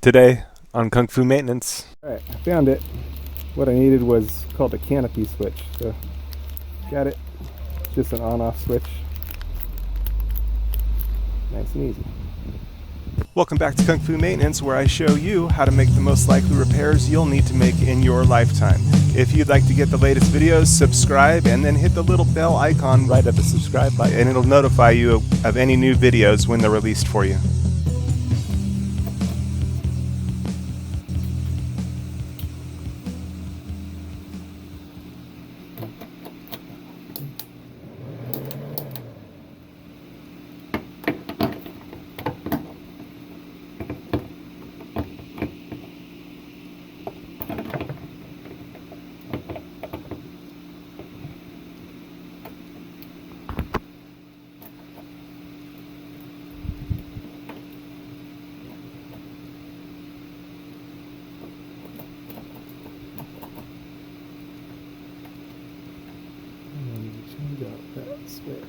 Today on Kung Fu Maintenance. Alright, I found it. What I needed was called a canopy switch. So, got it. Just an on-off switch. Nice and easy. Welcome back to Kung Fu Maintenance, where I show you how to make the most likely repairs you'll need to make in your lifetime. If you'd like to get the latest videos, subscribe and then hit the little bell icon right at the subscribe button, and it'll notify you of any new videos when they're released for you. Change out that switch.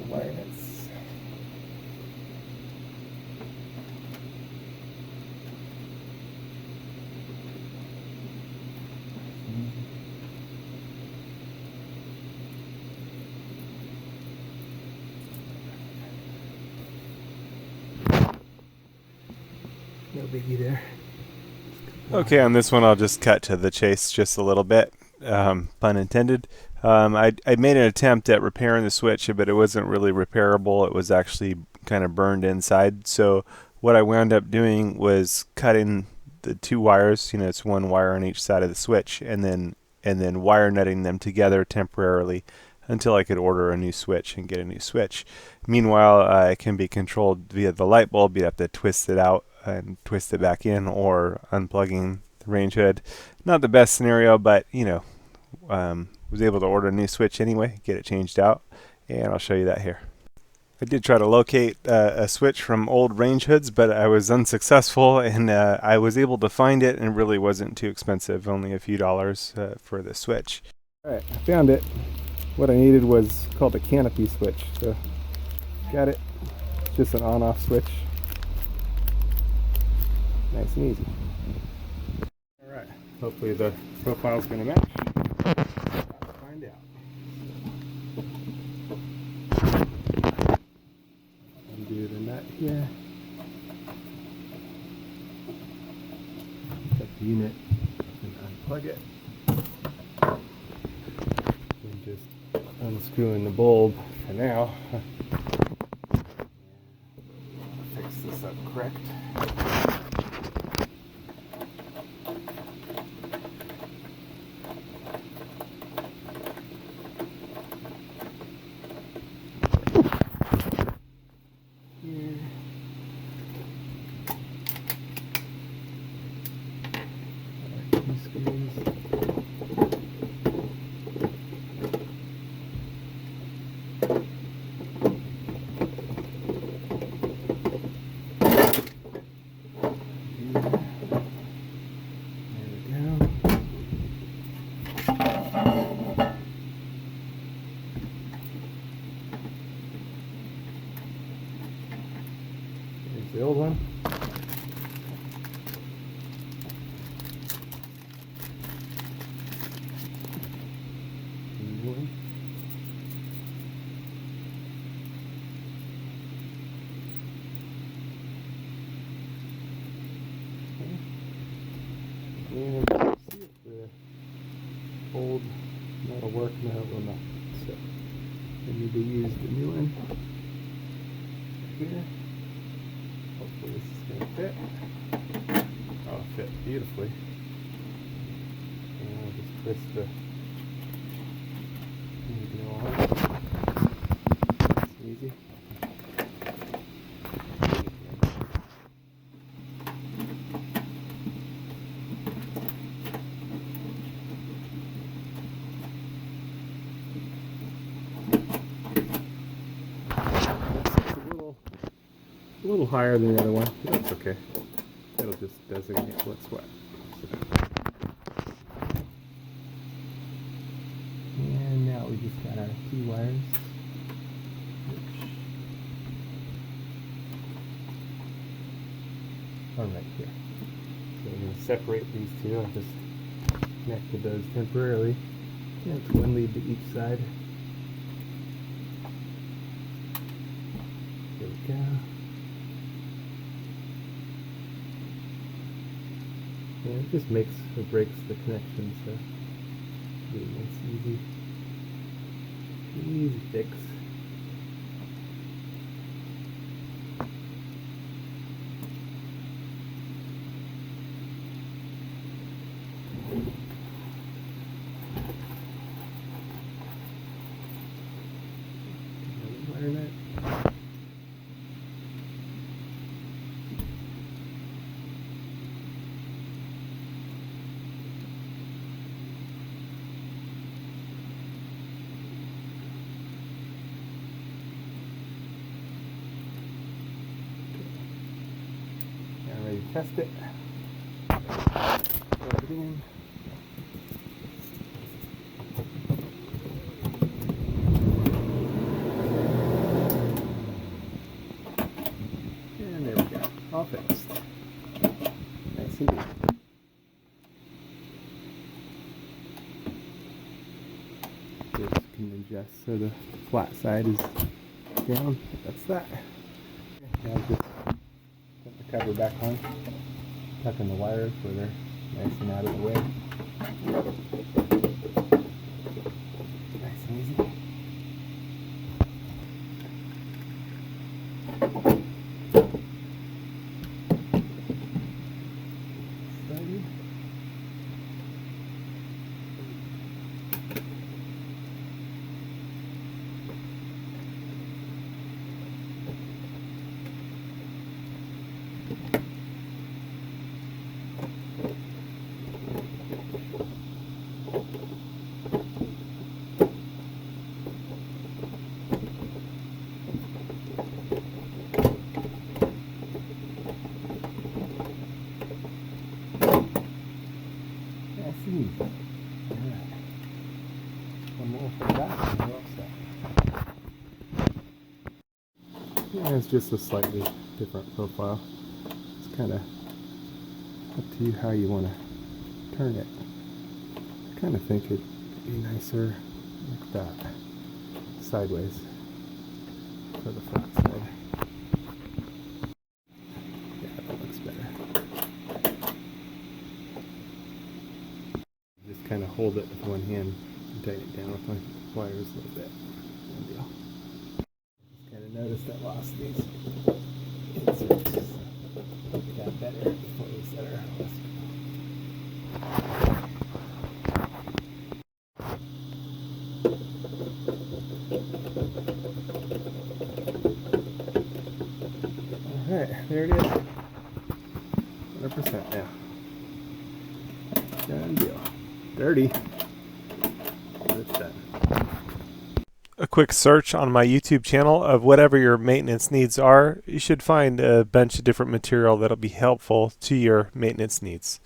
Wireless. No biggie there. Okay, on this one I'll just cut to the chase just a little bit, pun intended. I made an attempt at repairing the switch, but it wasn't really repairable. It was actually kind of burned inside. So what I wound up doing was cutting the two wires. It's one wire on each side of the switch, and then wire nutting them together temporarily until I could order a new switch and get a new switch. Meanwhile, it can be controlled via the light bulb. You have to twist it out and twist it back in, or unplugging the range hood. Not the best scenario, but was able to order a new switch anyway, get it changed out, and I'll show you that here. I did try to locate a switch from old range hoods, but I was unsuccessful, and I was able to find it, and it really wasn't too expensive, only a few dollars for the switch. Alright, I found it. What I needed was called a canopy switch. So, got it. Just an on-off switch. Nice and easy. Alright, hopefully the profile's going to match. Find out. Undo the nut here. Cut the unit and unplug it. And just unscrewing the bulb for now. Fix this up correct. screws. There's the old one. New one. And see if the old that'll work, no it will not. So I need to use the new one here. Hopefully this is going to fit. Oh, it fit beautifully. And I'll just twist the needle on. It's easy. A little higher than the other one, but that's okay. It'll just designate what's what. And now we just got our key wires, which are right here. So we're going to separate these two. I've just connected those temporarily. And it's one lead to each side. There we go. And it just makes or breaks the connection, so really nice, easy fix. Another wire nut. Ready to test it. Plug it in. And there we go. All fixed. Nice and easy. Just can adjust so the flat side is down. That's that. Now just put the cover back on, tuck in the wires where they're nice and out of the way. Nice and easy. Started. Easy. Alright. One more for that and we're all set. Yeah, it's just a slightly different profile. It's kind of up to you how you want to turn it. I kind of think it'd be nicer like that. Sideways for the flat side. Yeah, that looks better. Just kind of hold it with one hand and tighten it down with my wires a little bit. No deal. Just kind of noticed I lost these inserts. Got better before we set our house. Alright, there it is. 100% now. Done deal. Dirty. But it's done. A quick search on my YouTube channel of whatever your maintenance needs are, you should find a bunch of different material that'll be helpful to your maintenance needs.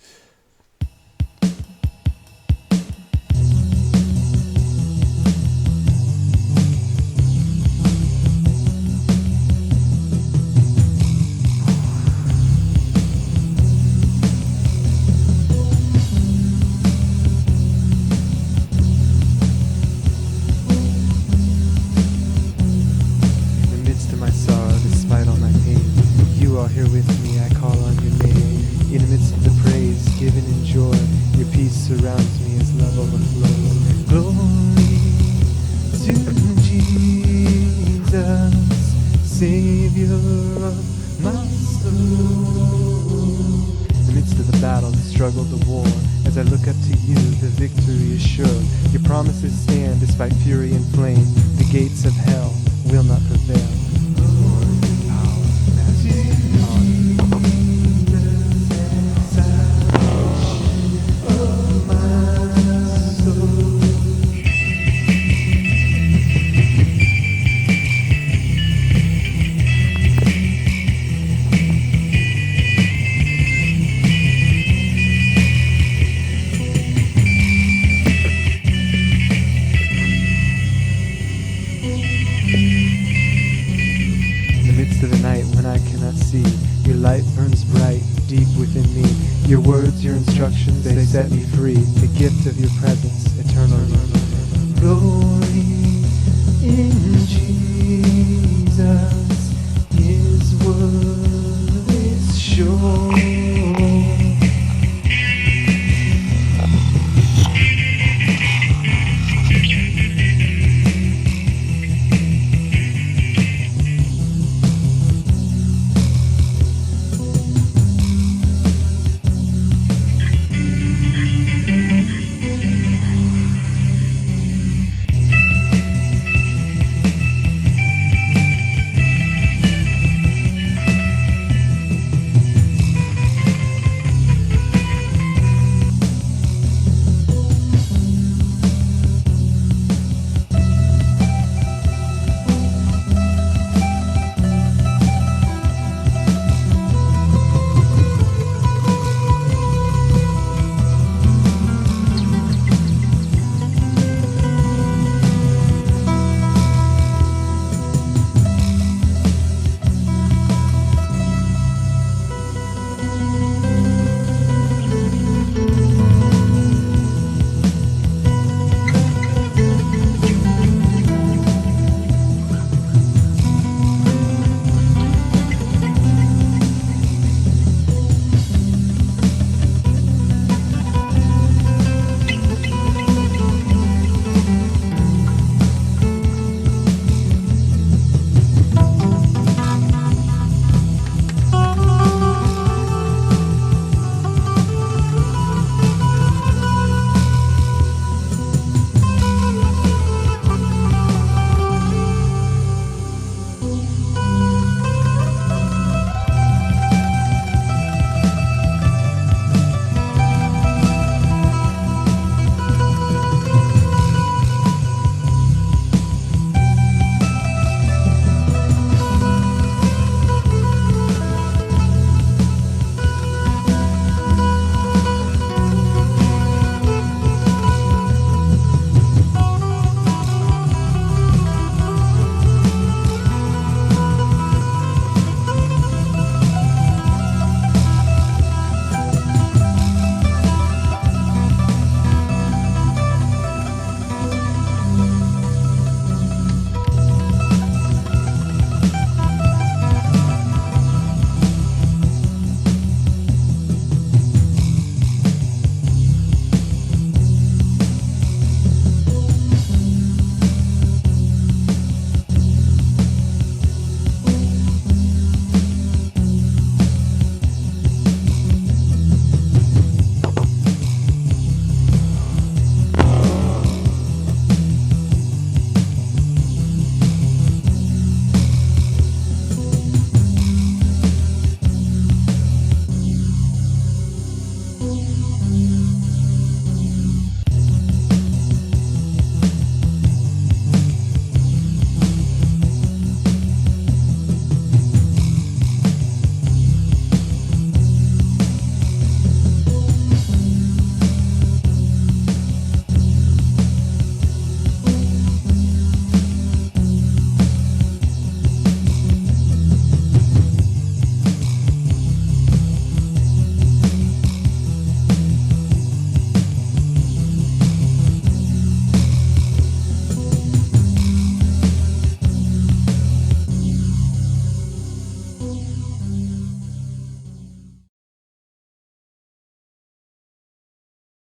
Despite all my pain, you are here with me, I call on your name. In the midst of the praise, given in joy, your peace surrounds me as love overflows. Glory to Jesus, Savior of my soul. In the midst of the battle, the struggle, the war, as I look up to you, the victory is sure. Your promises stand despite fury and flame. The gates of hell will not prevail. To the night when I cannot see, your light burns bright deep within me. Your words, your instructions, they set me free. The gift of your presence eternally. Glory in Jesus.